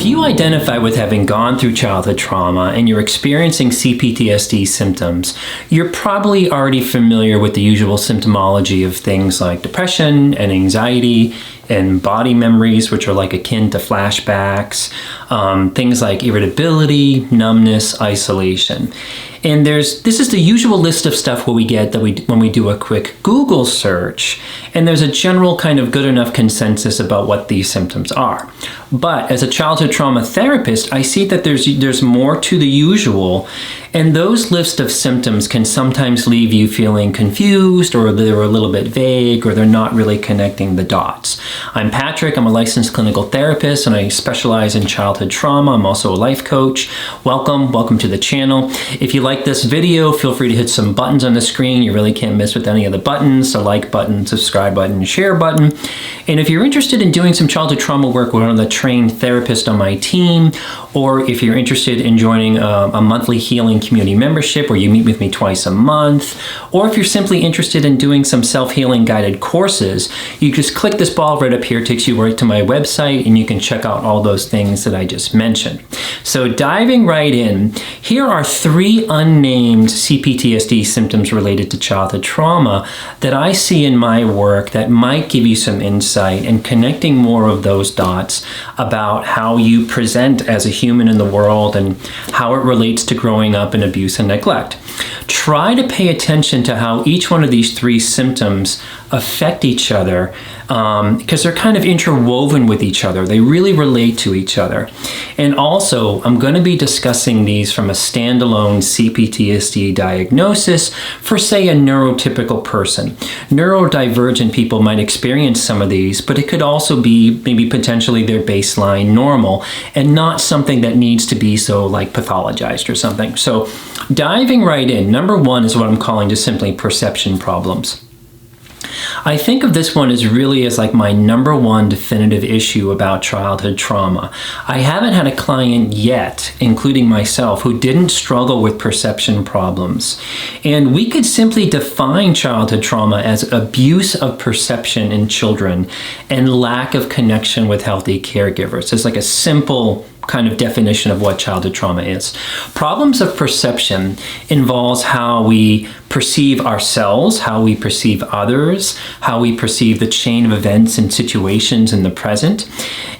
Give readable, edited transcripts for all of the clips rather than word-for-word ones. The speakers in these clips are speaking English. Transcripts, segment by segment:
if you identify with having gone through childhood trauma and you're experiencing CPTSD symptoms, you're probably already familiar with the usual symptomology of things like depression and anxiety and body memories, which are like akin to flashbacks, things like irritability, numbness, isolation. And this is the usual list of stuff what we get when we do a quick Google search, and there's a general kind of good enough consensus about what these symptoms are. But as a childhood trauma therapist, I see that there's more to the usual, and those lists of symptoms can sometimes leave you feeling confused, or they're a little bit vague, or they're not really connecting the dots. I'm Patrick, I'm a licensed clinical therapist, and I specialize in childhood trauma. I'm also a life coach. Welcome to the channel. If you like this video, feel free to hit some buttons on the screen. You really can't miss with any of the buttons, the like button, subscribe button, share button. And if you're interested in doing some childhood trauma work with one of the trained therapists on my team, or if you're interested in joining a monthly healing community membership where you meet with me twice a month, or if you're simply interested in doing some self-healing guided courses, you just click this ball right up here, takes you right to my website, and you can check out all those things that I just mentioned. So diving right in, here are 3 unnamed CPTSD symptoms related to childhood trauma that I see in my work that might give you some insight and connecting more of those dots about how you present as a human in the world and how it relates to growing up in abuse and neglect. Try to pay attention to how each one of these 3 symptoms affect each other because they're kind of interwoven with each other. They really relate to each other. And also, I'm going to be discussing these from a standalone CPTSD diagnosis for, say, a neurotypical person. Neurodivergent people might experience some of these, but it could also be maybe potentially their baseline normal and not something that needs to be so like pathologized or something. So diving right in, number 1 is what I'm calling just simply perception problems. I think of this one as really as like my number 1 definitive issue about childhood trauma. I haven't had a client yet, including myself, who didn't struggle with perception problems. And we could simply define childhood trauma as abuse of perception in children and lack of connection with healthy caregivers. It's like a simple kind of definition of what childhood trauma is. Problems of perception involves how we perceive ourselves, how we perceive others, how we perceive the chain of events and situations in the present.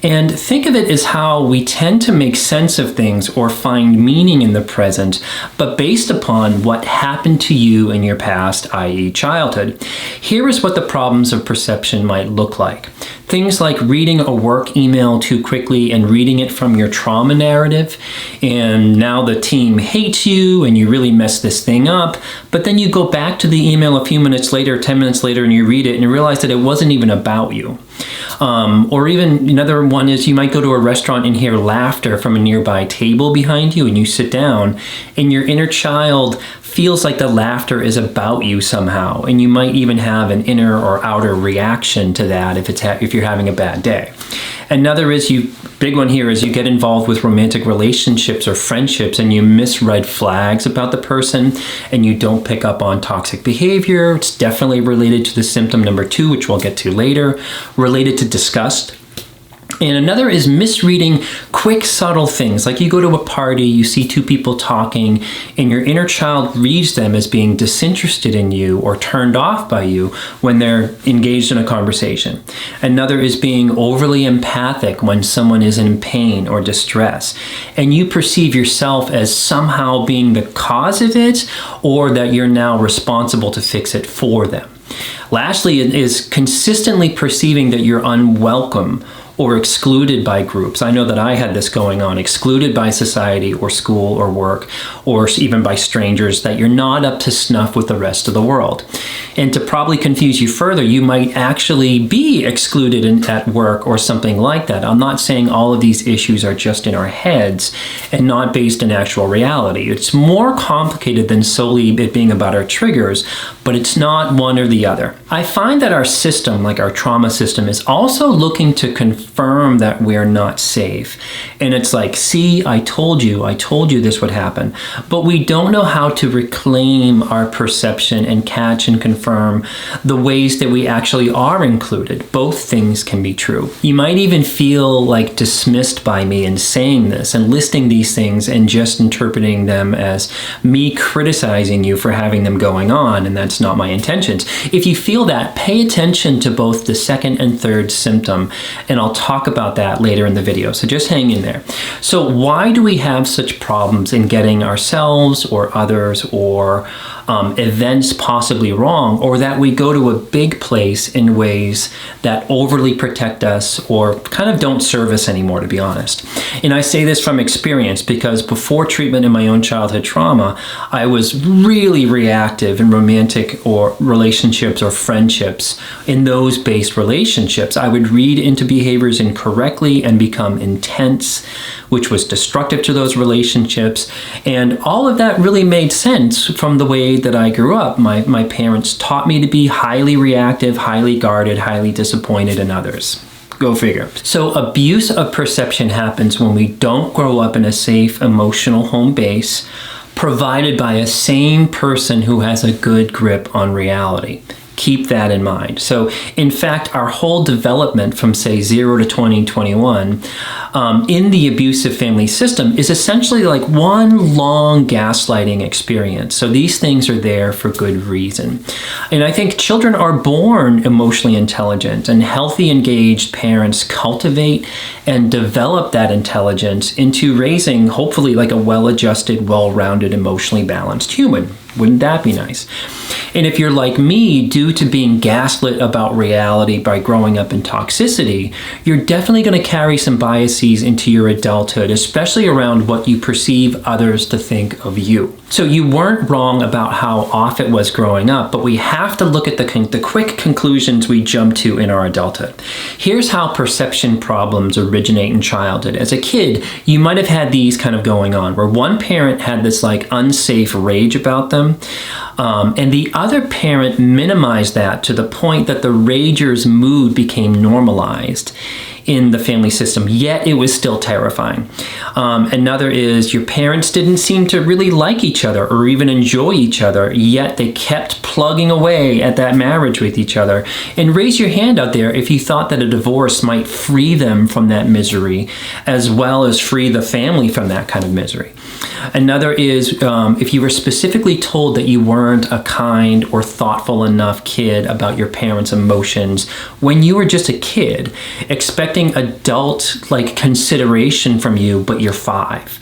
And think of it as how we tend to make sense of things or find meaning in the present, but based upon what happened to you in your past, i.e. childhood. Here is what the problems of perception might look like. Things like reading a work email too quickly and reading it from your trauma narrative, and now the team hates you and you really messed this thing up, but then you go back to the email a few minutes later, 10 minutes later, and you read it and you realize that it wasn't even about you. Or even another one is you might go to a restaurant and hear laughter from a nearby table behind you, and you sit down and your inner child feels like the laughter is about you somehow, and you might even have an inner or outer reaction to that if you're having a bad day. Another is big one here is you get involved with romantic relationships or friendships and you miss red flags about the person and you don't pick up on toxic behavior. It's definitely related to the symptom number 2, which we'll get to later, related to disgust. And another is misreading quick, subtle things. Like you go to a party, you see 2 people talking, and your inner child reads them as being disinterested in you or turned off by you when they're engaged in a conversation. Another is being overly empathic when someone is in pain or distress, and you perceive yourself as somehow being the cause of it, or that you're now responsible to fix it for them. Lastly, it is consistently perceiving that you're unwelcome or excluded by groups. I know that I had this going on, excluded by society or school or work, or even by strangers, that you're not up to snuff with the rest of the world. And to probably confuse you further, you might actually be excluded at work or something like that. I'm not saying all of these issues are just in our heads and not based in actual reality. It's more complicated than solely it being about our triggers, but but it's not one or the other. I find that our system, like our trauma system, is also looking to confirm that we're not safe. And it's like, see, I told you this would happen. But we don't know how to reclaim our perception and catch and confirm the ways that we actually are included. Both things can be true. You might even feel like dismissed by me in saying this and listing these things and just interpreting them as me criticizing you for having them going on, and that's not my intentions. If you feel that, pay attention to both the second and third symptom, and I'll talk about that later in the video, so just hang in there. So why do we have such problems in getting ourselves or others or events possibly wrong, or that we go to a big place in ways that overly protect us or kind of don't serve us anymore, to be honest? And I say this from experience because before treatment in my own childhood trauma, I was really reactive in romantic or relationships or friendships. In those based relationships, I would read into behaviors incorrectly and become intense, which was destructive to those relationships. And all of that really made sense from the way that I grew up. My parents taught me to be highly reactive, highly guarded, highly disappointed in others. Go figure. So abuse of perception happens when we don't grow up in a safe emotional home base provided by a sane person who has a good grip on reality. Keep that in mind. So, in fact, our whole development from, say, 0 to 2021 in the abusive family system is essentially like one long gaslighting experience. So these things are there for good reason. And I think children are born emotionally intelligent, and healthy, engaged parents cultivate and develop that intelligence into raising, hopefully, like a well-adjusted, well-rounded, emotionally balanced human. Wouldn't that be nice? And if you're like me, due to being gaslit about reality by growing up in toxicity, you're definitely going to carry some biases into your adulthood, especially around what you perceive others to think of you. So you weren't wrong about how off it was growing up, but we have to look at the quick conclusions we jump to in our adulthood. Here's how perception problems originate in childhood. As a kid, you might have had these kind of going on, where one parent had this like unsafe rage about them, and the other parent minimized that to the point that the rager's mood became normalized in the family system, yet it was still terrifying. Another is your parents didn't seem to really like each other or even enjoy each other, yet they kept plugging away at that marriage with each other. And raise your hand out there if you thought that a divorce might free them from that misery, as well as free the family from that kind of misery. Another is if you were specifically told that you weren't a kind or thoughtful enough kid about your parents' emotions when you were just a kid, expecting adult like consideration from you, but you're 5.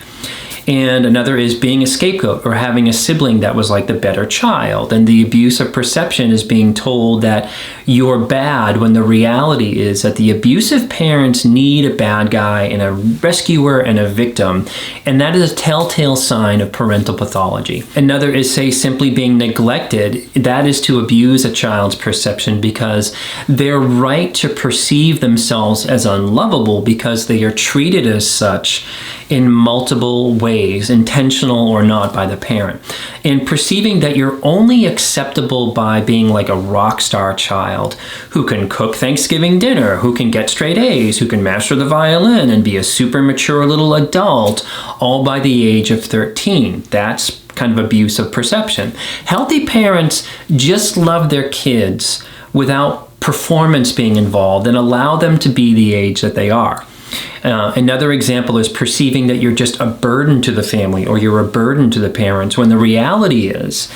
And another is being a scapegoat or having a sibling that was like the better child. And the abuse of perception is being told that you're bad when the reality is that the abusive parents need a bad guy and a rescuer and a victim. And that is a telltale sign of parental pathology. Another is, say, simply being neglected. That is to abuse a child's perception because their right to perceive themselves as unlovable because they are treated as such in multiple ways, intentional or not, by the parent. And perceiving that you're only acceptable by being like a rock star child who can cook Thanksgiving dinner, who can get straight A's, who can master the violin and be a super mature little adult, all by the age of 13. That's kind of abuse of perception. Healthy parents just love their kids without performance being involved and allow them to be the age that they are. Another example is perceiving that you're just a burden to the family or you're a burden to the parents, when the reality is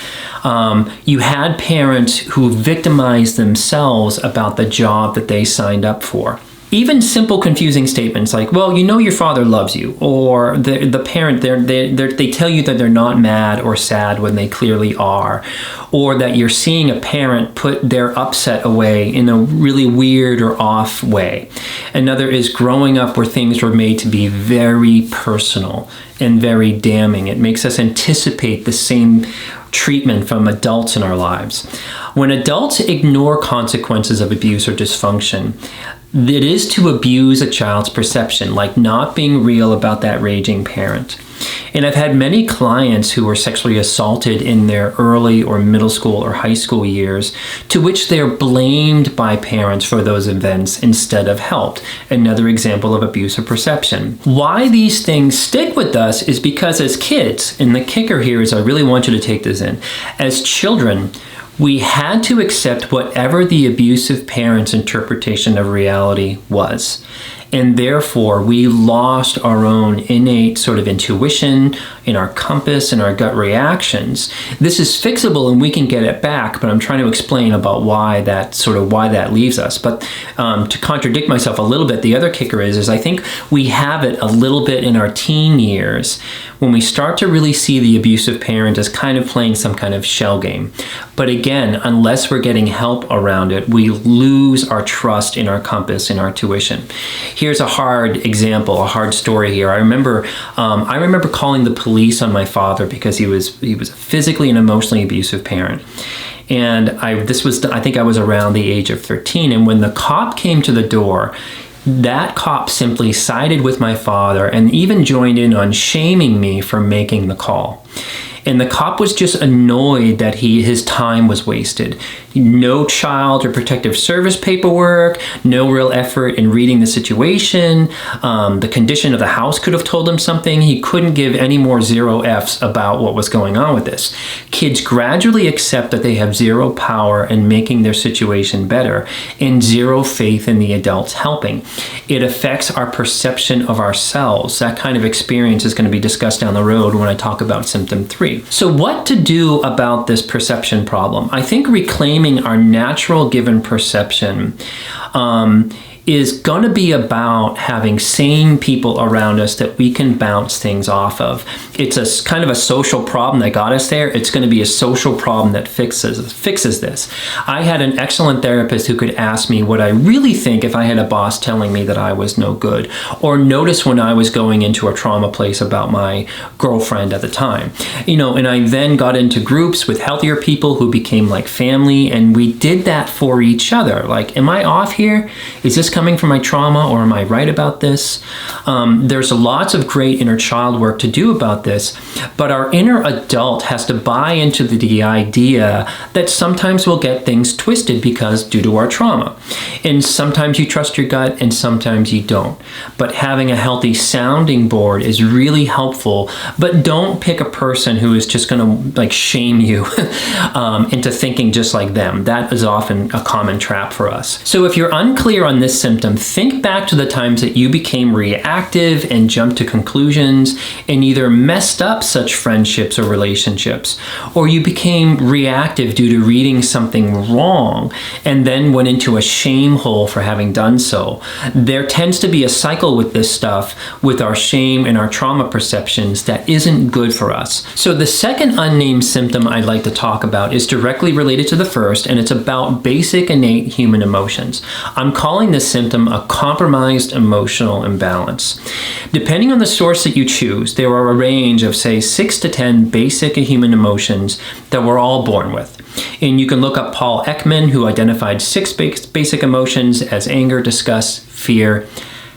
you had parents who victimized themselves about the job that they signed up for. Even simple confusing statements like, well, you know your father loves you, or the parent, they tell you that they're not mad or sad when they clearly are, or that you're seeing a parent put their upset away in a really weird or off way. Another is growing up where things were made to be very personal and very damning. It makes us anticipate the same treatment from adults in our lives. When adults ignore consequences of abuse or dysfunction, it is to abuse a child's perception, like not being real about that raging parent. And I've had many clients who were sexually assaulted in their early or middle school or high school years, to which they're blamed by parents for those events instead of helped. Another example of abusive perception. Why these things stick with us is because as kids, and the kicker here is I really want you to take this in, as children, we had to accept whatever the abusive parent's interpretation of reality was. And therefore, we lost our own innate sort of intuition in our compass and our gut reactions. This is fixable and we can get it back, but I'm trying to explain about why that leaves us. But to contradict myself a little bit, the other kicker is I think we have it a little bit in our teen years when we start to really see the abusive parent as kind of playing some kind of shell game. But again, unless we're getting help around it, we lose our trust in our compass, in our tuition. Here's a hard example, a hard story here. I remember calling the police on my father because he was a physically and emotionally abusive parent. And I think I was around the age of 13. And when the cop came to the door, that cop simply sided with my father and even joined in on shaming me for making the call. And the cop was just annoyed that his time was wasted. No child or protective service paperwork, no real effort in reading the situation. The condition of the house could have told him something. He couldn't give any more 0 Fs about what was going on with this. Kids gradually accept that they have zero power in making their situation better and zero faith in the adults helping. It affects our perception of ourselves. That kind of experience is going to be discussed down the road when I talk about symptom 3. So what to do about this perception problem? I think reclaiming our natural given perception is going to be about having sane people around us that we can bounce things off of. It's a kind of a social problem that got us there. It's going to be a social problem that fixes this. I had an excellent therapist who could ask me what I really think if I had a boss telling me that I was no good, or notice when I was going into a trauma place about my girlfriend at the time. And I then got into groups with healthier people who became like family, and we did that for each other. Like, am I off here? Is this coming from my trauma, or am I right about this? There's lots of great inner child work to do about this, but our inner adult has to buy into the idea that sometimes we'll get things twisted because due to our trauma. And sometimes you trust your gut and sometimes you don't. But having a healthy sounding board is really helpful, but don't pick a person who is just going to shame you into thinking just like them. That is often a common trap for us. So if you're unclear on this symptom, think back to the times that you became reactive and jumped to conclusions and either messed up such friendships or relationships, or you became reactive due to reading something wrong and then went into a shame hole for having done so. There tends to be a cycle with this stuff, with our shame and our trauma perceptions, that isn't good for us. So the second unnamed symptom I'd like to talk about is directly related to the first, and it's about basic innate human emotions. I'm calling this symptom a compromised emotional imbalance. Depending on the source that you choose, there are a range of, say, 6 to 10 basic human emotions that we're all born with. And you can look up Paul Ekman, who identified 6 basic emotions as anger, disgust, fear,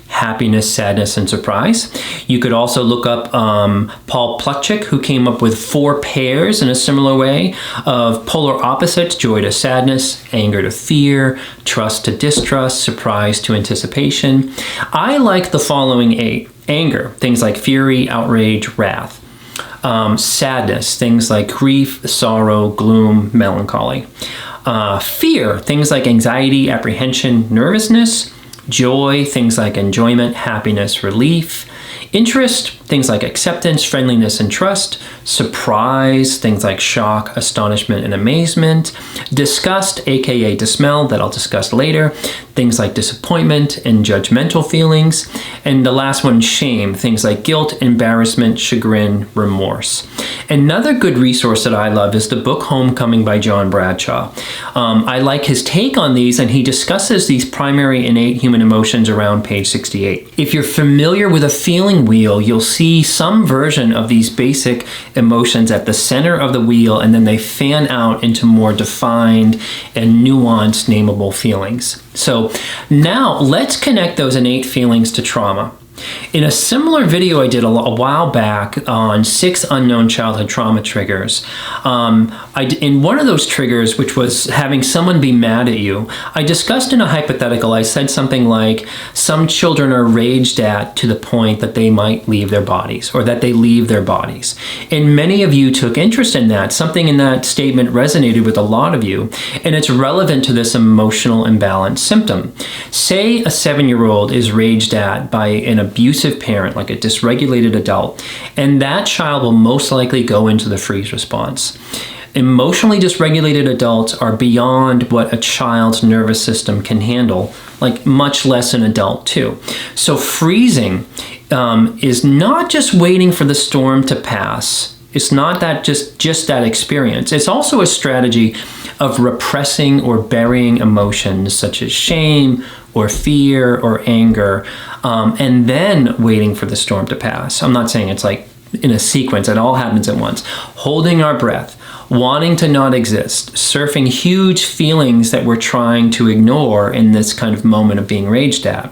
happiness, sadness, and surprise. You could also look up Paul Plutchik, who came up with 4 pairs in a similar way of polar opposites: joy to sadness, anger to fear, trust to distrust, surprise to anticipation. I like the following 8. Anger, things like fury, outrage, wrath. Sadness, things like grief, sorrow, gloom, melancholy. Fear, things like anxiety, apprehension, nervousness. Joy, things like enjoyment, happiness, relief. Interest, things like acceptance, friendliness, and trust. Surprise, things like shock, astonishment, and amazement. Disgust, aka dismell, that I'll discuss later. Things like disappointment and judgmental feelings. And the last one, shame, things like guilt, embarrassment, chagrin, remorse. Another good resource that I love is the book Homecoming by John Bradshaw. I like his take on these, and he discusses these primary innate human emotions around page 68. If you're familiar with a feeling wheel, you'll see some version of these basic emotions at the center of the wheel, and then they fan out into more defined and nuanced nameable feelings. So now let's connect those innate feelings to trauma. In a similar video I did a while back on 6 unknown childhood trauma triggers, in one of those triggers, which was having someone be mad at you, I discussed in a hypothetical, I said something like, some children are raged at to the point that they might leave their bodies, or that they leave their bodies. And many of you took interest in that. Something in that statement resonated with a lot of you, and it's relevant to this emotional imbalance symptom. Say a 7-year-old is raged at by an abusive parent, like a dysregulated adult, and that child will most likely go into the freeze response. Emotionally dysregulated adults are beyond what a child's nervous system can handle, like much less an adult too. So freezing is not just waiting for the storm to pass. It's not that just that experience. It's also a strategy of repressing or burying emotions such as shame or fear or anger, and then waiting for the storm to pass. I'm not saying it's like in a sequence, it all happens at once. Holding our breath, wanting to not exist, surfing huge feelings that we're trying to ignore in this kind of moment of being raged at.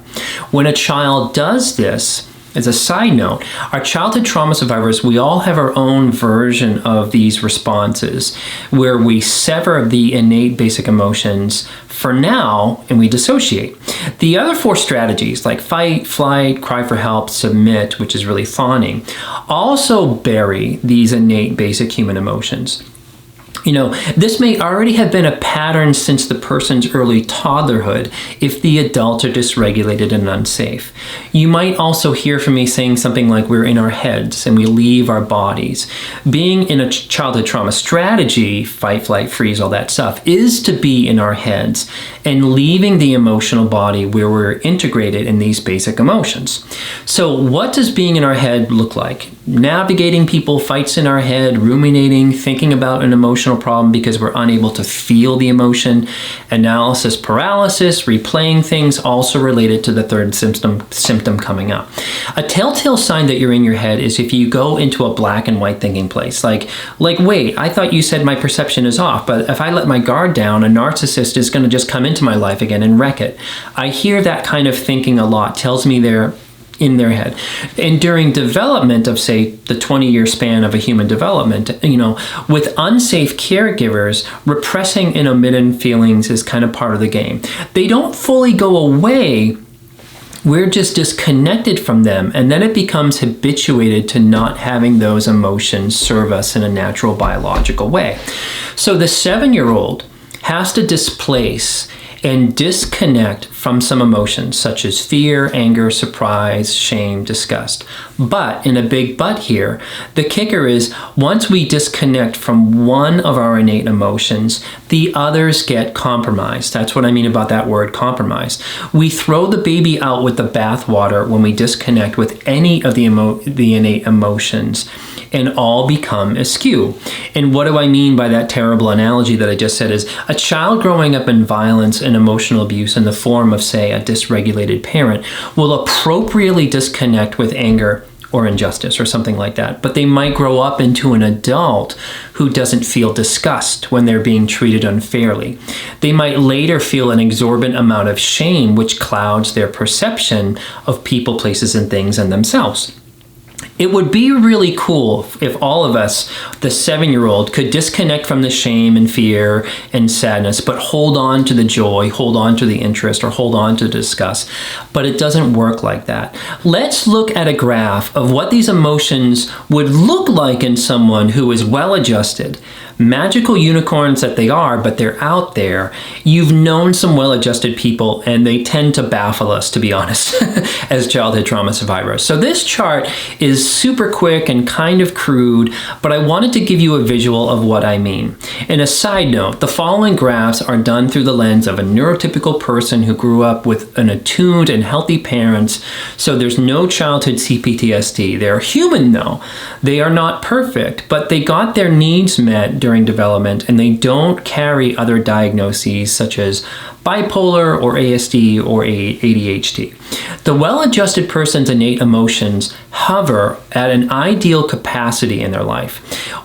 When a child does this, as a side note, our childhood trauma survivors, we all have our own version of these responses where we sever the innate basic emotions for now and we dissociate. The other 4 strategies like fight, flight, cry for help, submit, which is really fawning, also bury these innate basic human emotions. This may already have been a pattern since the person's early toddlerhood if the adults are dysregulated and unsafe. You might also hear from me saying something like we're in our heads and we leave our bodies. Being in a childhood trauma strategy, fight, flight, freeze, all that stuff, is to be in our heads and leaving the emotional body where we're integrated in these basic emotions. So what does being in our head look like? Navigating people, fights in our head, ruminating, thinking about an emotional problem because we're unable to feel the emotion, analysis paralysis, replaying things, also related to the third symptom coming up. A telltale sign that you're in your head is if you go into a black and white thinking place, like wait, I thought you said my perception is off, but if I let my guard down, a narcissist is going to just come into my life again and wreck it. I hear that kind of thinking a lot, tells me they're in their head. And during development of, say, the 20-year span of a human development, with unsafe caregivers, repressing and omitting feelings is kind of part of the game. They don't fully go away. We're just disconnected from them, and then it becomes habituated to not having those emotions serve us in a natural biological way. So the 7-year-old has to displace and disconnect from some emotions such as fear, anger, surprise, shame, disgust. But, in a big but here, the kicker is once we disconnect from one of our innate emotions, the others get compromised. That's what I mean about that word, compromise. We throw the baby out with the bathwater when we disconnect with any of the innate emotions, and all become askew. And what do I mean by that terrible analogy that I just said is a child growing up in violence and emotional abuse in the form of, say, a dysregulated parent will appropriately disconnect with anger or injustice or something like that. But they might grow up into an adult who doesn't feel disgust when they're being treated unfairly. They might later feel an exorbitant amount of shame, which clouds their perception of people, places, and things and themselves. It would be really cool if all of us, the 7-year-old, could disconnect from the shame and fear and sadness, but hold on to the joy, hold on to the interest, or hold on to the disgust. But it doesn't work like that. Let's look at a graph of what these emotions would look like in someone who is well-adjusted. Magical unicorns that they are, but they're out there. You've known some well-adjusted people, and they tend to baffle us, to be honest, as childhood trauma survivors. So this chart is super quick and kind of crude, but I wanted to give you a visual of what I mean. And a side note, the following graphs are done through the lens of a neurotypical person who grew up with an attuned and healthy parents, so there's no childhood CPTSD. They're human, though. They are not perfect, but they got their needs met during development, and they don't carry other diagnoses such as bipolar or ASD or ADHD. The well-adjusted person's innate emotions hover at an ideal capacity in their life.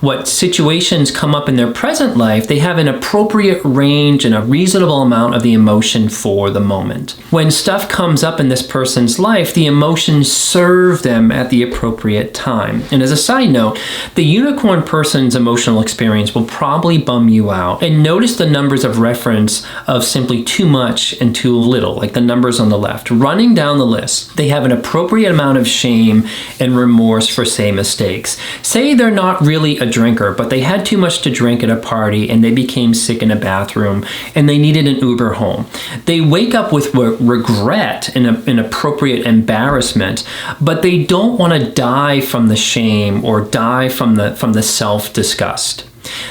What situations come up in their present life, they have an appropriate range and a reasonable amount of the emotion for the moment. When stuff comes up in this person's life, the emotions serve them at the appropriate time. And as a side note, the unicorn person's emotional experience will probably bum you out. And notice the numbers of reference of simply too much and too little, like the numbers on the left. Running down the list, they have an appropriate amount of shame and remorse for, say, mistakes. Say they're not really a drinker, but they had too much to drink at a party and they became sick in a bathroom and they needed an Uber home. They wake up with regret and an appropriate embarrassment, but they don't want to die from the shame or die from the self-disgust.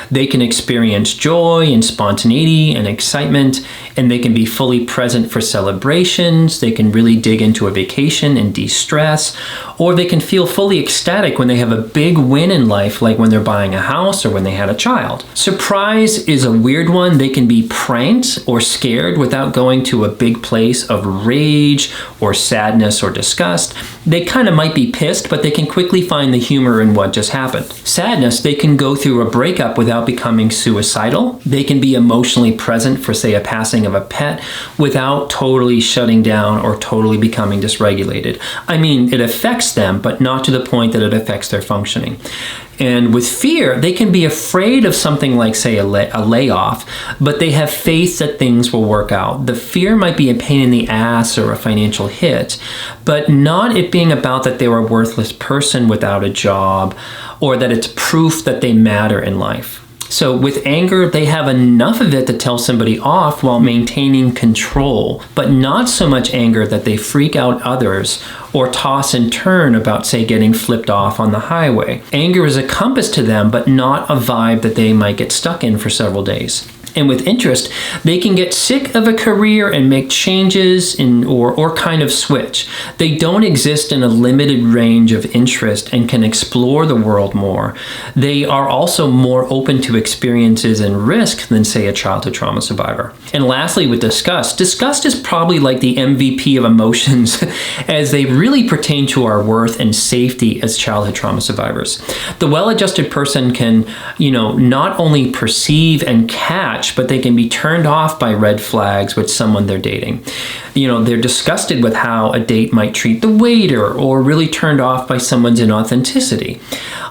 They can experience joy and spontaneity and excitement, and they can be fully present for celebrations. They can really dig into a vacation and de-stress, or they can feel fully ecstatic when they have a big win in life, like when they're buying a house or when they had a child. Surprise is a weird one. They can be pranked or scared without going to a big place of rage or sadness or disgust. They kind of might be pissed, but they can quickly find the humor in what just happened. Sadness, they can go through a breakup without becoming suicidal. They can be emotionally present for, say, a passing of a pet without totally shutting down or totally becoming dysregulated. I mean, it affects them, but not to the point that it affects their functioning. And with fear, they can be afraid of something like, say, a layoff, but they have faith that things will work out. The fear might be a pain in the ass or a financial hit, but not it being about that they were a worthless person without a job or that it's proof that they matter in life. So with anger, they have enough of it to tell somebody off while maintaining control, but not so much anger that they freak out others or toss and turn about, say, getting flipped off on the highway. Anger is a compass to them, but not a vibe that they might get stuck in for several days. And with interest, they can get sick of a career and make changes or kind of switch. They don't exist in a limited range of interest and can explore the world more. They are also more open to experiences and risk than, say, a childhood trauma survivor. And lastly, with disgust. Disgust is probably like the MVP of emotions as they really pertain to our worth and safety as childhood trauma survivors. The well-adjusted person can, not only perceive and catch, but they can be turned off by red flags with someone they're dating. They're disgusted with how a date might treat the waiter or really turned off by someone's inauthenticity.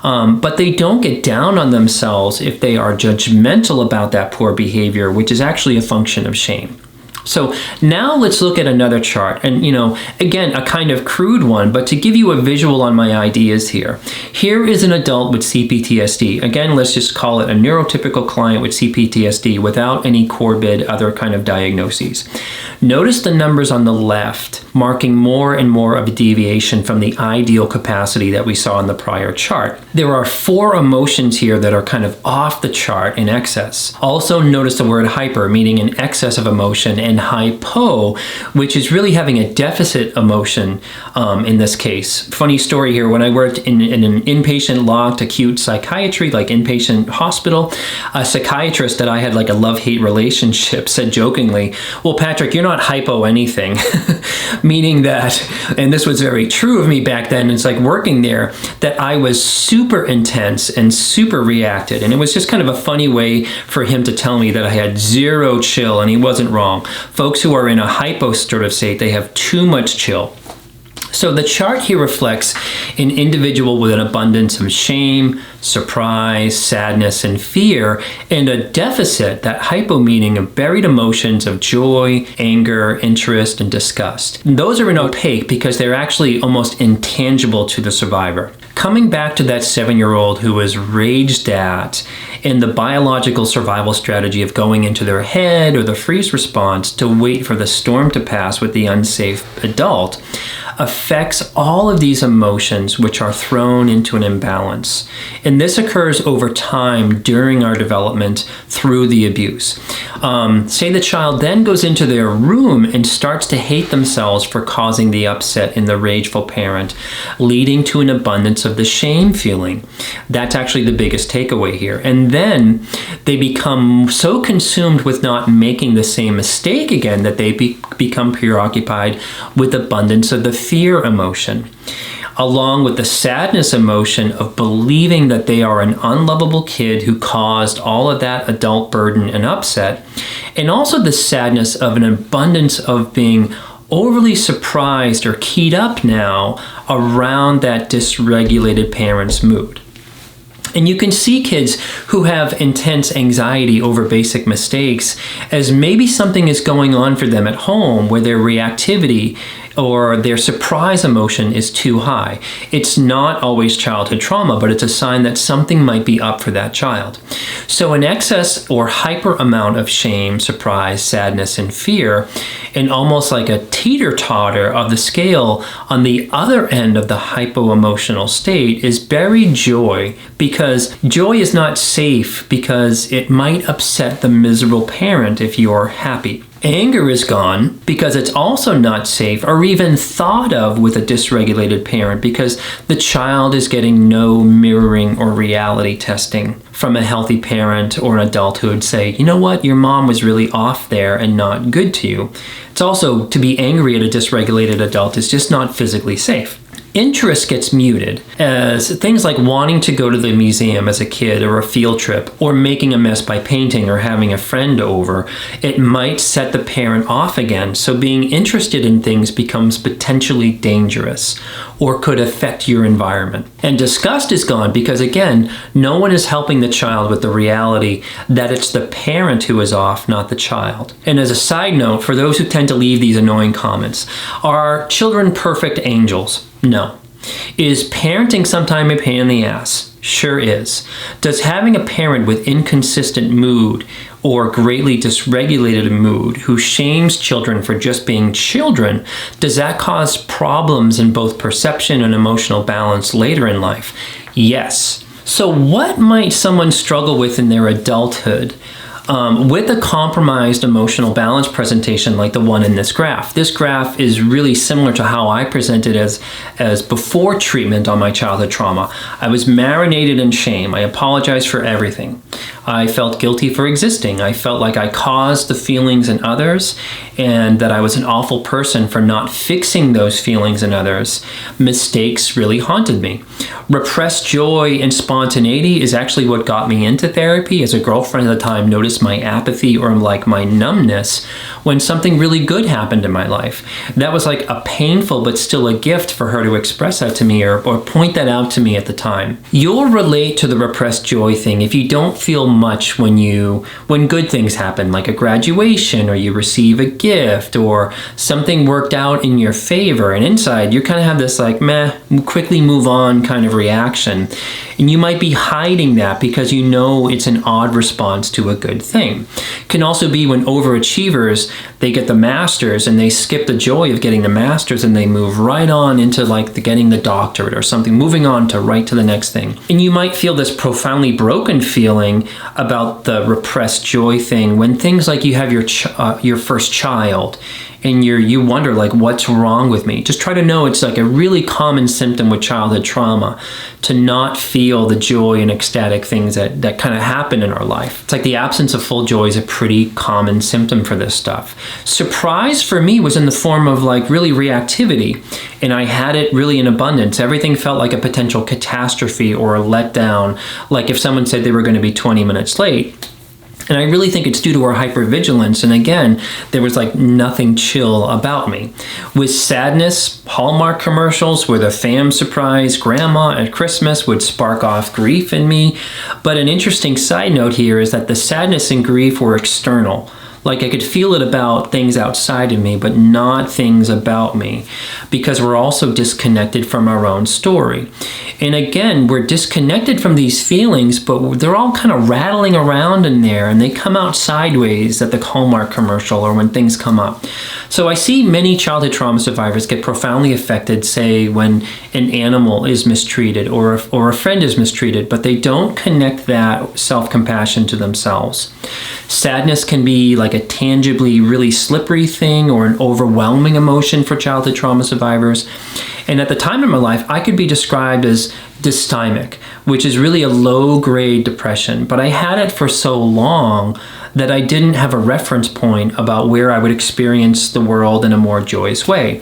But they don't get down on themselves if they are judgmental about that poor behavior, which is actually a function of shame. So now let's look at another chart, and again, a kind of crude one, but to give you a visual on my ideas here. Here is an adult with CPTSD. Again, let's just call it a neurotypical client with CPTSD without any comorbid other kind of diagnoses. Notice the numbers on the left marking more and more of a deviation from the ideal capacity that we saw in the prior chart. There are 4 emotions here that are kind of off the chart in excess. Also notice the word hyper, meaning an excess of emotion, and hypo, which is really having a deficit emotion in this case. Funny story here, when I worked in an inpatient locked acute psychiatry, like inpatient hospital, a psychiatrist that I had like a love-hate relationship said jokingly, well, Patrick, you're not hypo anything. Meaning that, and this was very true of me back then, it's like working there, that I was super intense and super reacted. And it was just kind of a funny way for him to tell me that I had zero chill, and he wasn't wrong. Folks who are in a hypo sort of state, they have too much chill. So the chart here reflects an individual with an abundance of shame, surprise, sadness, and fear, and a deficit, that hypo meaning of buried emotions of joy, anger, interest, and disgust. And those are opaque because they're actually almost intangible to the survivor. Coming back to that 7-year-old who was raged at, and the biological survival strategy of going into their head or the freeze response to wait for the storm to pass with the unsafe adult, affects all of these emotions which are thrown into an imbalance. And this occurs over time during our development through the abuse. Say the child then goes into their room and starts to hate themselves for causing the upset in the rageful parent, leading to an abundance of the shame feeling. That's actually the biggest takeaway here. And then they become so consumed with not making the same mistake again that they become preoccupied with abundance of the fear emotion, along with the sadness emotion of believing that they are an unlovable kid who caused all of that adult burden and upset, and also the sadness of an abundance of being overly surprised or keyed up now around that dysregulated parent's mood. And you can see kids who have intense anxiety over basic mistakes as maybe something is going on for them at home where their reactivity or their surprise emotion is too high. It's not always childhood trauma, but it's a sign that something might be up for that child. So an excess or hyper amount of shame, surprise, sadness, and fear, and almost like a teeter-totter of the scale on the other end of the hypo-emotional state is buried joy, because joy is not safe because it might upset the miserable parent if you're happy. Anger is gone because it's also not safe or even thought of with a dysregulated parent because the child is getting no mirroring or reality testing from a healthy parent or an adult who would say, you know what, your mom was really off there and not good to you. It's also, to be angry at a dysregulated adult is just not physically safe. Interest gets muted as things like wanting to go to the museum as a kid or a field trip or making a mess by painting or having a friend over. It might set the parent off again, so being interested in things becomes potentially dangerous or could affect your environment. And disgust is gone because, again, no one is helping the child with the reality that it's the parent who is off, not the child. And as a side note, for those who tend to leave these annoying comments, are children perfect angels? No. Is parenting sometimes a pain in the ass? Sure is. Does having a parent with inconsistent mood or greatly dysregulated mood who shames children for just being children, does that cause problems in both perception and emotional balance later in life? Yes. So what might someone struggle with in their adulthood with a compromised emotional balance presentation like the one in this graph? This graph is really similar to how I presented as before treatment on my childhood trauma. I was marinated in shame. I apologized for everything. I felt guilty for existing. I felt like I caused the feelings in others and that I was an awful person for not fixing those feelings in others. Mistakes really haunted me. Repressed joy and spontaneity is actually what got me into therapy, as a girlfriend at the time noticed my apathy or like my numbness when something really good happened in my life. That was like a painful but still a gift for her to express that to me or point that out to me at the time. You'll relate to the repressed joy thing if you don't feel much when good things happen, like a graduation or you receive a gift or something worked out in your favor, and inside you kind of have this like meh, quickly move on kind of reaction. And you might be hiding that because you know it's an odd response to a good thing. Can also be when overachievers, they get the masters and they skip the joy of getting the masters and they move right on into like getting the doctorate or something, moving on to right to the next thing. And you might feel this profoundly broken feeling about the repressed joy thing when things like you have your first child and you wonder like, what's wrong with me? Just try to know it's like a really common symptom with childhood trauma to not feel the joy and ecstatic things that kind of happen in our life. It's like the absence of full joy is a pretty common symptom for this stuff. Surprise for me was in the form of like really reactivity, and I had it really in abundance. Everything felt like a potential catastrophe or a letdown, like if someone said they were going to be 20 minutes late. And I really think it's due to our hypervigilance. And again, there was like nothing chill about me. With sadness, Hallmark commercials with a fam surprise grandma at Christmas would spark off grief in me. But an interesting side note here is that the sadness and grief were external. Like I could feel it about things outside of me, but not things about me, because we're also disconnected from our own story. And again, we're disconnected from these feelings, but they're all kind of rattling around in there, and they come out sideways at the Hallmark commercial or when things come up. So I see many childhood trauma survivors get profoundly affected, say, when an animal is mistreated or a friend is mistreated, but they don't connect that self-compassion to themselves. Sadness can be like a tangibly really slippery thing or an overwhelming emotion for childhood trauma survivors. And at the time in my life, I could be described as dysthymic, which is really a low-grade depression. But I had it for so long that I didn't have a reference point about where I would experience the world in a more joyous way.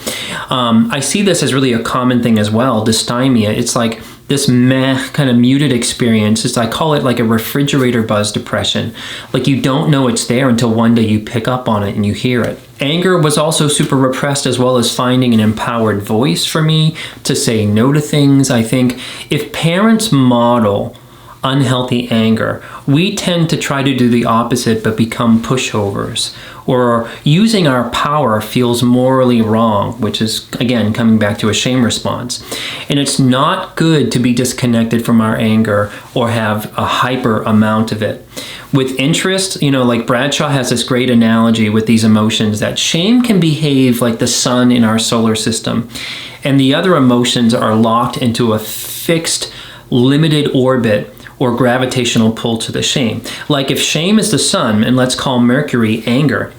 I see this as really a common thing as well, dysthymia. It's like this meh kind of muted experience. I call it like a refrigerator buzz depression. Like you don't know it's there until one day you pick up on it and you hear it. Anger was also super repressed, as well as finding an empowered voice for me to say no to things. I think if parents model unhealthy anger, we tend to try to do the opposite but become pushovers, or using our power feels morally wrong, which is, again, coming back to a shame response. And it's not good to be disconnected from our anger or have a hyper amount of it. With interest, like Bradshaw has this great analogy with these emotions that shame can behave like the sun in our solar system, and the other emotions are locked into a fixed, limited orbit or gravitational pull to the shame. Like if shame is the sun, and let's call Mercury anger.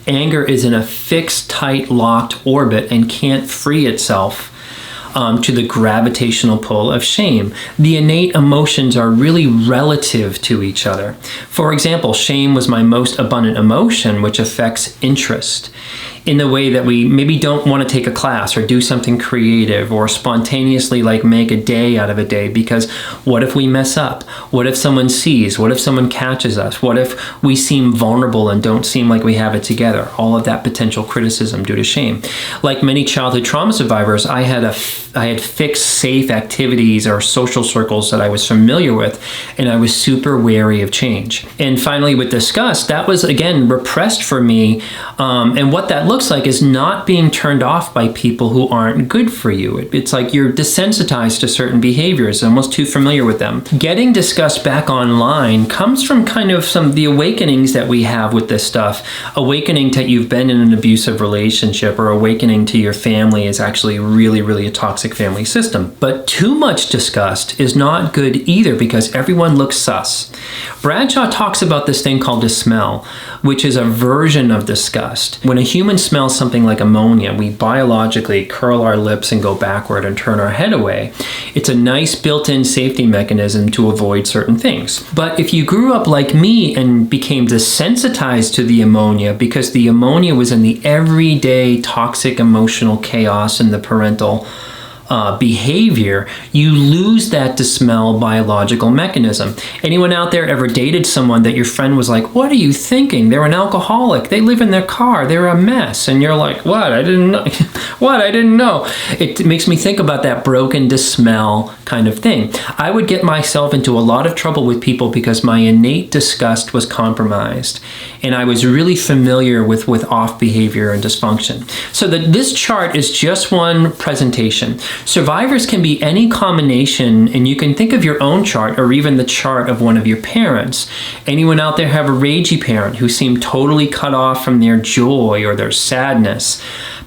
Anger is in a fixed, tight, locked orbit and can't free itself to the gravitational pull of shame. The innate emotions are really relative to each other. For example, shame was my most abundant emotion, which affects interest in the way that we maybe don't want to take a class or do something creative or spontaneously like make a day out of a day, because what if we mess up? What if someone sees? What if someone catches us? What if we seem vulnerable and don't seem like we have it together? All of that potential criticism due to shame. Like many childhood trauma survivors, I had fixed safe activities or social circles that I was familiar with, and I was super wary of change. And finally, with disgust, that was again repressed for me, and what that looks like is not being turned off by people who aren't good for you. It's like you're desensitized to certain behaviors, almost too familiar with them. Getting disgust back online comes from kind of some of the awakenings that we have with this stuff. Awakening that you've been in an abusive relationship, or awakening to your family is actually really, really a toxic family system. But too much disgust is not good either, because everyone looks sus. Bradshaw talks about this thing called a smell, which is a version of disgust. When a human smells something like ammonia, we biologically curl our lips and go backward and turn our head away. It's a nice built-in safety mechanism to avoid certain things. But if you grew up like me and became desensitized to the ammonia because the ammonia was in the everyday toxic emotional chaos in the parental behavior, you lose that to smell biological mechanism. Anyone out there ever dated someone that your friend was like, what are you thinking? They're an alcoholic. They live in their car. They're a mess. And you're like, what? I didn't know. What? I didn't know. It makes me think about that broken to smell kind of thing. I would get myself into a lot of trouble with people because my innate disgust was compromised, and I was really familiar with off behavior and dysfunction. So this chart is just one presentation. Survivors can be any combination, and you can think of your own chart or even the chart of one of your parents. Anyone out there have a ragey parent who seemed totally cut off from their joy or their sadness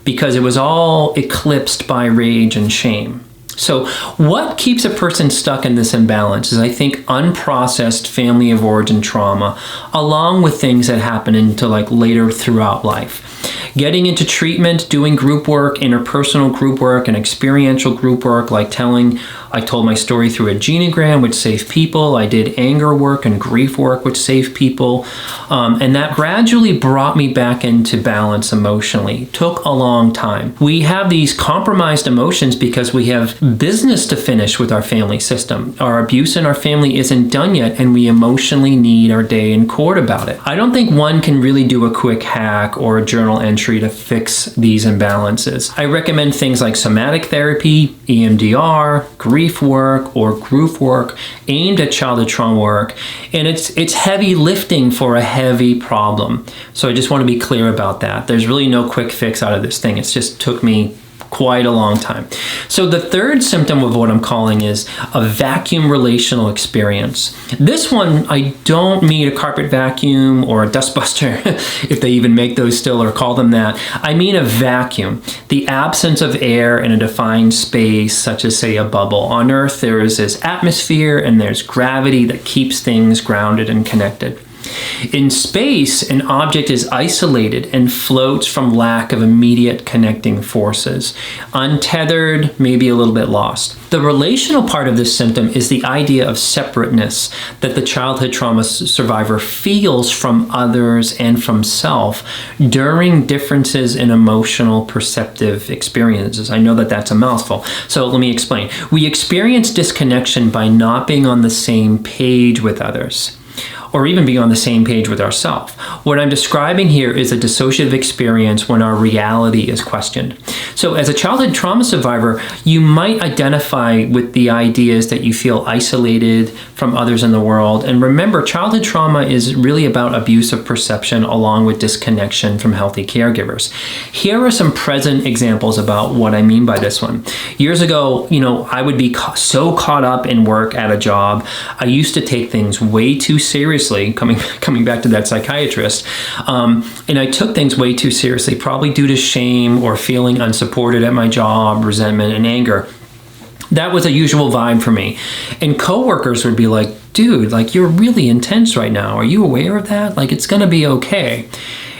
because it was all eclipsed by rage and shame? So what keeps a person stuck in this imbalance is, I think, unprocessed family of origin trauma, along with things that happen into later throughout life. Getting into treatment, doing group work, interpersonal group work, and experiential group work, like I told my story through a genogram, which saved people. I did anger work and grief work, which saved people. And that gradually brought me back into balance emotionally. It took a long time. We have these compromised emotions because we have business to finish with our family system. Our abuse in our family isn't done yet, and we emotionally need our day in court about it. I don't think one can really do a quick hack or a journal entry entry to fix these imbalances. I recommend things like somatic therapy, EMDR, grief work, or group work aimed at childhood trauma work, and it's heavy lifting for a heavy problem. So I just want to be clear about that. There's really no quick fix out of this thing. It's just took me quite a long time. So the third symptom of what I'm calling is a vacuum relational experience. This one, I don't mean a carpet vacuum or a dustbuster, if they even make those still or call them that. I mean a vacuum, the absence of air in a defined space, such as, say, a bubble. On Earth, there is this atmosphere and there's gravity that keeps things grounded and connected. In space, an object is isolated and floats from lack of immediate connecting forces, untethered, maybe a little bit lost. The relational part of this symptom is the idea of separateness that the childhood trauma survivor feels from others and from self during differences in emotional perceptive experiences. I know that that's a mouthful, so let me explain. We experience disconnection by not being on the same page with others, or even be on the same page with ourselves. What I'm describing here is a dissociative experience when our reality is questioned. So as a childhood trauma survivor, you might identify with the ideas that you feel isolated from others in the world. And remember, childhood trauma is really about abusive perception along with disconnection from healthy caregivers. Here are some present examples about what I mean by this one. Years ago, I would be so caught up in work at a job. I used to take things way too seriously, coming back to that psychiatrist, and I took things way too seriously, probably due to shame or feeling unsupported at my job, resentment and anger. That was a usual vibe for me. And coworkers would be like, dude, like, you're really intense right now. Are you aware of that? Like, it's gonna be okay.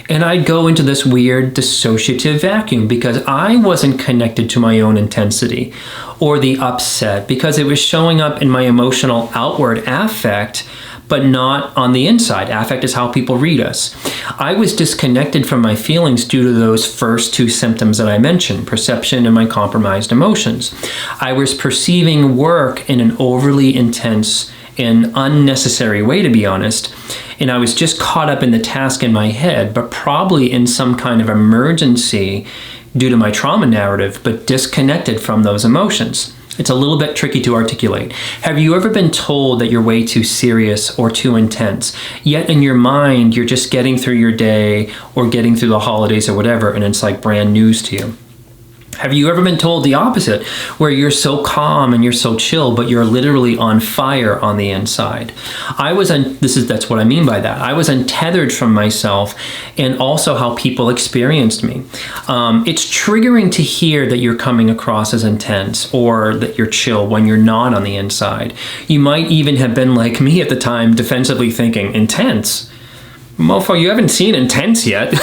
And I'd go into this weird dissociative vacuum because I wasn't connected to my own intensity or the upset because it was showing up in my emotional outward affect, but not on the inside. Affect is how people read us. I was disconnected from my feelings due to those first two symptoms that I mentioned, perception and my compromised emotions. I was perceiving work in an overly intense and unnecessary way, to be honest. And I was just caught up in the task in my head, but probably in some kind of emergency due to my trauma narrative, but disconnected from those emotions. It's a little bit tricky to articulate. Have you ever been told that you're way too serious or too intense, yet in your mind, you're just getting through your day or getting through the holidays or whatever, and it's like brand news to you? Have you ever been told the opposite, where you're so calm and you're so chill, but you're literally on fire on the inside? That's what I mean by that. I was untethered from myself and also how people experienced me. It's triggering to hear that you're coming across as intense or that you're chill when you're not on the inside. You might even have been like me at the time, defensively thinking, intense? Mofo, you haven't seen intense yet.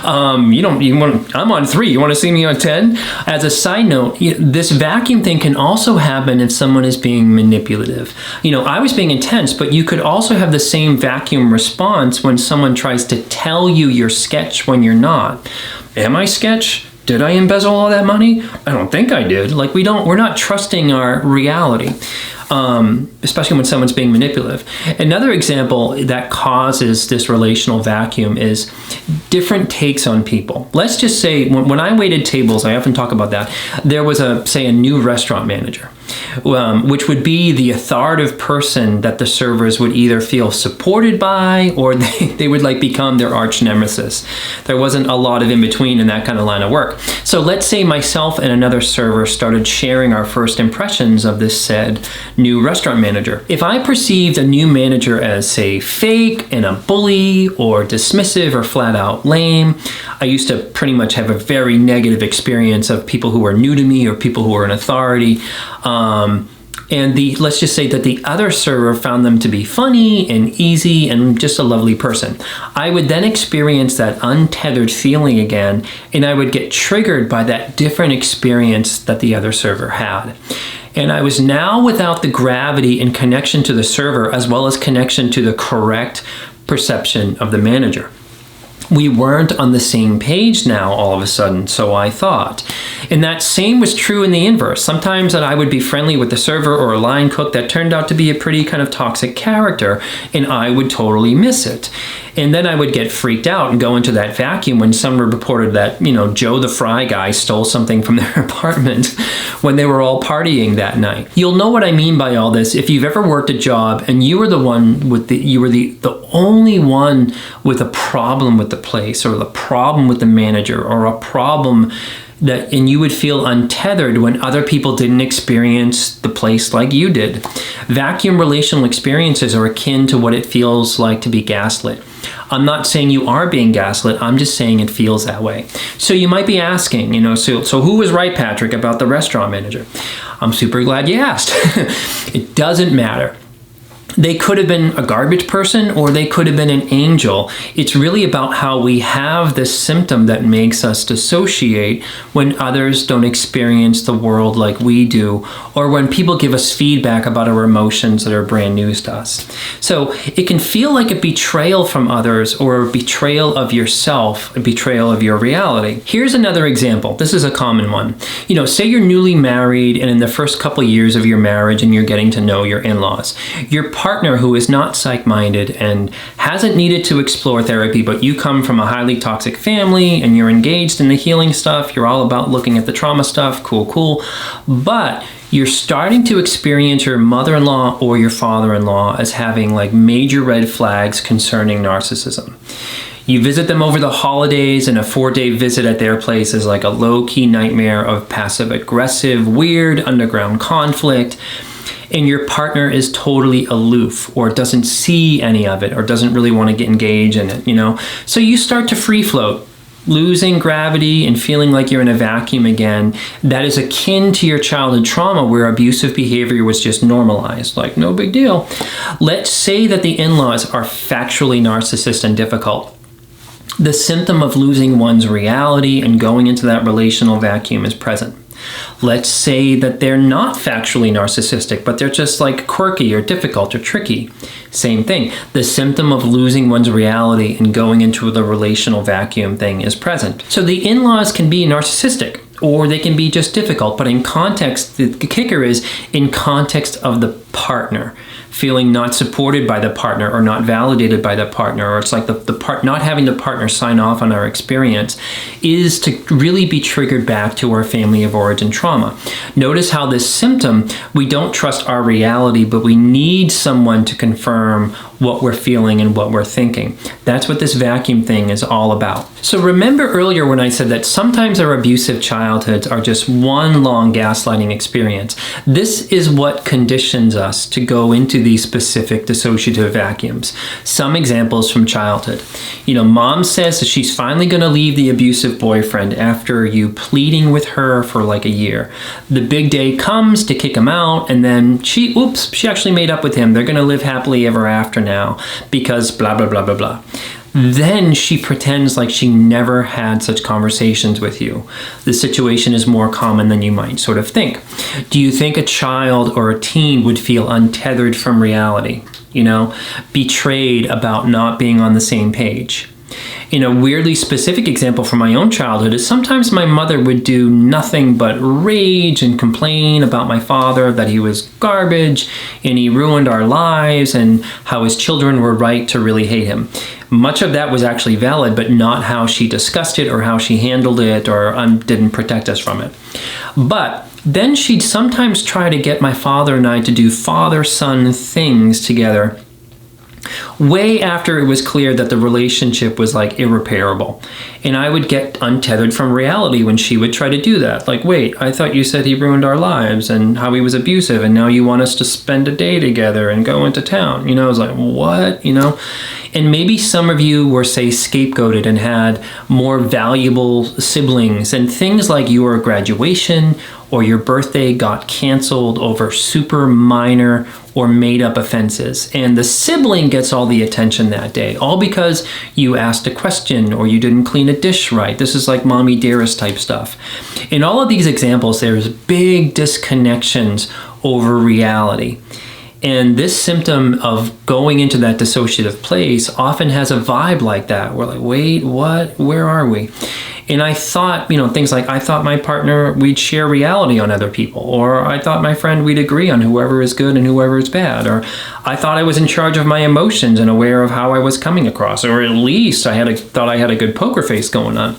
I'm on 3. You want to see me on 10? As a side note, this vacuum thing can also happen if someone is being manipulative. I was being intense, but you could also have the same vacuum response when someone tries to tell you you're sketch when you're not. Am I sketch? Did I embezzle all that money? I don't think I did. We're not trusting our reality. Especially when someone's being manipulative. Another example that causes this relational vacuum is different takes on people. Let's just say when I waited tables, I often talk about that, there was a new restaurant manager, which would be the authoritative person that the servers would either feel supported by or they would become their arch nemesis. There wasn't a lot of in between in that kind of line of work. So let's say myself and another server started sharing our first impressions of this said new restaurant manager. If I perceived a new manager as, say, fake and a bully or dismissive or flat out lame, I used to pretty much have a very negative experience of people who were new to me or people who were in authority. Let's just say that the other server found them to be funny and easy and just a lovely person. I would then experience that untethered feeling again, and I would get triggered by that different experience that the other server had. And I was now without the gravity and connection to the server as well as connection to the correct perception of the manager. We weren't on the same page now all of a sudden, so I thought. And that same was true in the inverse. Sometimes that I would be friendly with the server or a line cook that turned out to be a pretty kind of toxic character, and I would totally miss it. And then I would get freaked out and go into that vacuum when someone reported that, Joe the Fry guy stole something from their apartment when they were all partying that night. You'll know what I mean by all this if you've ever worked a job and you were the only one with a problem with the place, or the problem with the manager, or a problem and you would feel untethered when other people didn't experience the place like you did. Vacuum relational experiences are akin to what it feels like to be gaslit. I'm not saying you are being gaslit, I'm just saying it feels that way. So you might be asking, so who was right, Patrick, about the restaurant manager? I'm super glad you asked. It doesn't matter. They could have been a garbage person, or they could have been an angel. It's really about how we have this symptom that makes us dissociate when others don't experience the world like we do, or when people give us feedback about our emotions that are brand new to us. So it can feel like a betrayal from others, or a betrayal of yourself, a betrayal of your reality. Here's another example. This is a common one. Say you're newly married, and in the first couple years of your marriage and you're getting to know your in-laws, your partner who is not psych-minded and hasn't needed to explore therapy, but you come from a highly toxic family and you're engaged in the healing stuff, you're all about looking at the trauma stuff, cool, but you're starting to experience your mother-in-law or your father-in-law as having like major red flags concerning narcissism. You visit them over the holidays, and a 4-day visit at their place is like a low-key nightmare of passive-aggressive, weird underground conflict. And your partner is totally aloof, or doesn't see any of it, or doesn't really want to get engaged in it, So you start to free float, losing gravity and feeling like you're in a vacuum again. That is akin to your childhood trauma where abusive behavior was just normalized, like no big deal. Let's say that the in-laws are factually narcissist and difficult. The symptom of losing one's reality and going into that relational vacuum is present. Let's say that they're not factually narcissistic, but they're just like quirky or difficult or tricky. Same thing. The symptom of losing one's reality and going into the relational vacuum thing is present. So the in-laws can be narcissistic, or they can be just difficult, but in context, the kicker is in context of the partner. Feeling not supported by the partner, or not validated by the partner, or it's like not having the partner sign off on our experience, is to really be triggered back to our family of origin trauma. Notice how this symptom, we don't trust our reality, but we need someone to confirm what we're feeling and what we're thinking. That's what this vacuum thing is all about. So remember earlier when I said that sometimes our abusive childhoods are just one long gaslighting experience. This is what conditions us to go into these specific dissociative vacuums. Some examples from childhood. Mom says that she's finally going to leave the abusive boyfriend after you pleading with her for like a year. The big day comes to kick him out, and then she actually made up with him. They're going to live happily ever after now because blah, blah, blah, blah, blah. Then she pretends like she never had such conversations with you. The situation is more common than you might sort of think. Do you think a child or a teen would feel untethered from reality? Betrayed about not being on the same page? A weirdly specific example from my own childhood is sometimes my mother would do nothing but rage and complain about my father, that he was garbage and he ruined our lives, and how his children were right to really hate him. Much of that was actually valid, but not how she discussed it or how she handled it, or didn't protect us from it. But then she'd sometimes try to get my father and I to do father-son things together way after it was clear that the relationship was like irreparable. And I would get untethered from reality when she would try to do that. Like, wait, I thought you said he ruined our lives and how he was abusive, and now you want us to spend a day together and go into town. I was like, what? And maybe some of you were, say, scapegoated and had more valuable siblings, and things like your graduation or your birthday got canceled over super minor or made up offenses. And the sibling gets all the attention that day, all because you asked a question or you didn't clean a dish right. This is like mommy dearest type stuff. In all of these examples, there's big disconnections over reality. And this symptom of going into that dissociative place often has a vibe like that. We're like, wait, what? Where are we? And I thought, things like, I thought my partner, we'd share reality on other people, or I thought my friend, we'd agree on whoever is good and whoever is bad, or I thought I was in charge of my emotions and aware of how I was coming across, or at least I thought I had a good poker face going on.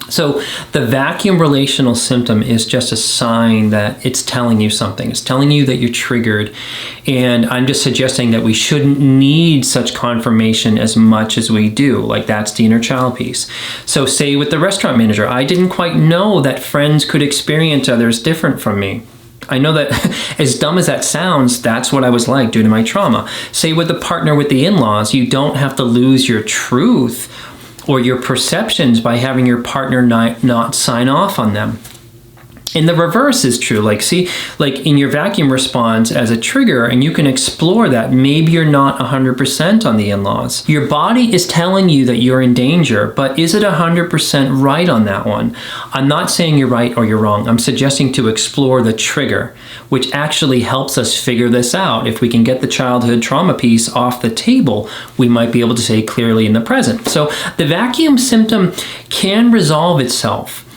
So the vacuum relational symptom is just a sign that it's telling you something. It's telling you that you're triggered. And I'm just suggesting that we shouldn't need such confirmation as much as we do. Like, that's the inner child piece. So say with the restaurant manager, I didn't quite know that friends could experience others different from me. I know that as dumb as that sounds, that's what I was like due to my trauma. Say with the partner with the in-laws, you don't have to lose your truth or your perceptions by having your partner not sign off on them. And the reverse is true. Like, see, like in your vacuum response as a trigger, and you can explore that. Maybe you're not 100% on the in-laws. Your body is telling you that you're in danger, but is it 100% right on that one? I'm not saying you're right or you're wrong. I'm suggesting to explore the trigger, which actually helps us figure this out. If we can get the childhood trauma piece off the table, we might be able to say clearly in the present. So the vacuum symptom can resolve itself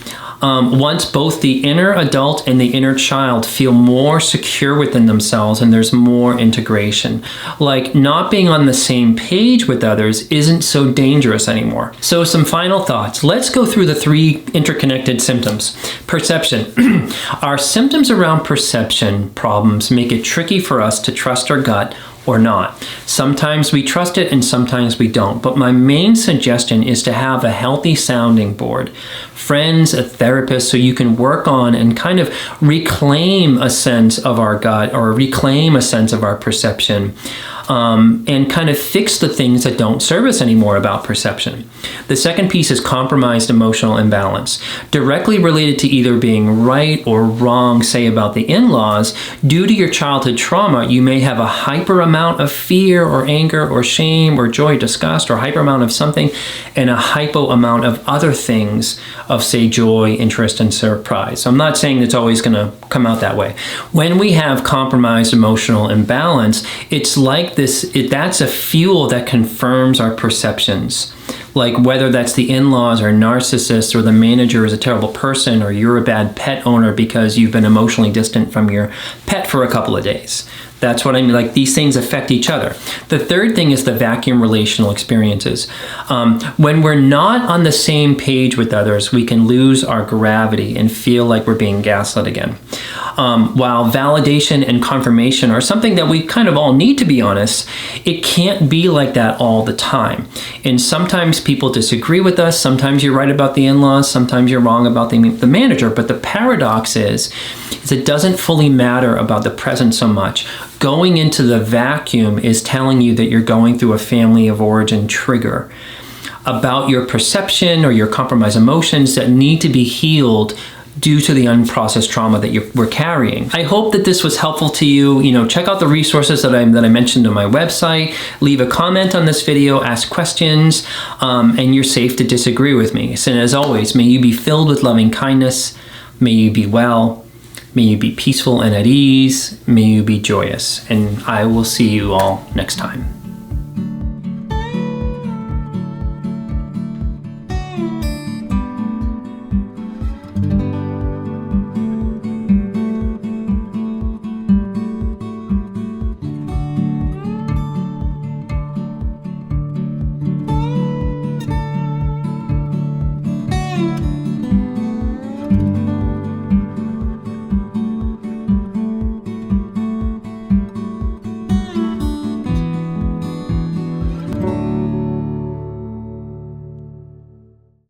once both the inner adult and the inner child feel more secure within themselves and there's more integration. Like, not being on the same page with others isn't so dangerous anymore. So some final thoughts. Let's go through the 3 interconnected symptoms. Perception. Our symptoms around perception problems make it tricky for us to trust our gut or not. Sometimes we trust it and sometimes we don't. But my main suggestion is to have a healthy sounding board. Friends, a therapist, so you can work on and kind of reclaim a sense of our gut or reclaim a sense of our perception. And kind of fix the things that don't serve us anymore about perception. The second piece is compromised emotional imbalance, directly related to either being right or wrong, say about the in-laws. Due to your childhood trauma, you may have a hyper amount of fear or anger or shame or joy, disgust, or hyper amount of something, and a hypo amount of other things of, say, joy, interest, and surprise. So I'm not saying it's always going to come out that way. When we have compromised emotional imbalance, it's like that's a fuel that confirms our perceptions. Like, whether that's the in-laws or narcissists or the manager is a terrible person or you're a bad pet owner because you've been emotionally distant from your pet for a couple of days. That's what I mean. Like, these things affect each other. The third thing is the vacuum relational experiences. When we're not on the same page with others, we can lose our gravity and feel like we're being gaslit again. While validation and confirmation are something that we kind of all need, to be honest, it can't be like that all the time. And sometimes people disagree with us. Sometimes you're right about the in-laws. Sometimes you're wrong about the manager. But the paradox is it doesn't fully matter about the present so much. Going into the vacuum is telling you that you're going through a family of origin trigger about your perception or your compromised emotions that need to be healed due to the unprocessed trauma that we're carrying. I hope that this was helpful to you. Check out the resources that I mentioned on my website. Leave a comment on this video, ask questions, and you're safe to disagree with me. So as always, may you be filled with loving kindness. May you be well. May you be peaceful and at ease. May you be joyous. And I will see you all next time.